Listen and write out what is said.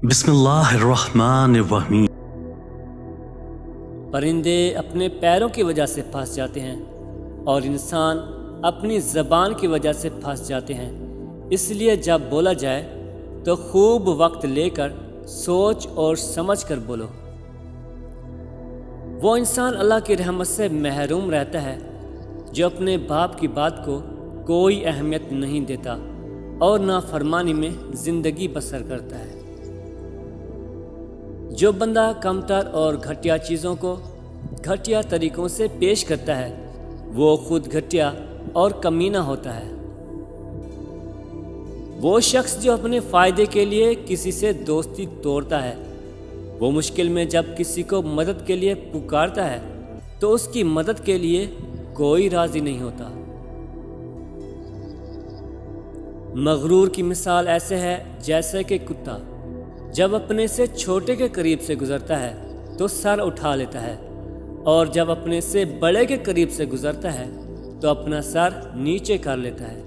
بسم اللہ الرحمن الرحیم۔ پرندے اپنے پیروں کی وجہ سے پھنس جاتے ہیں اور انسان اپنی زبان کی وجہ سے پھنس جاتے ہیں۔ اس لیے جب بولا جائے تو خوب وقت لے کر سوچ اور سمجھ کر بولو۔ وہ انسان اللہ کی رحمت سے محروم رہتا ہے جو اپنے باپ کی بات کو کوئی اہمیت نہیں دیتا اور نافرمانی میں زندگی بسر کرتا ہے۔ جو بندہ کمتر اور گھٹیا چیزوں کو گھٹیا طریقوں سے پیش کرتا ہے وہ خود گھٹیا اور کمینہ ہوتا ہے۔ وہ شخص جو اپنے فائدے کے لیے کسی سے دوستی توڑتا ہے، وہ مشکل میں جب کسی کو مدد کے لیے پکارتا ہے تو اس کی مدد کے لیے کوئی راضی نہیں ہوتا۔ مغرور کی مثال ایسے ہے جیسے کہ کتا جب اپنے سے چھوٹے کے قریب سے گزرتا ہے تو سر اٹھا لیتا ہے، اور جب اپنے سے بڑے کے قریب سے گزرتا ہے تو اپنا سر نیچے کر لیتا ہے۔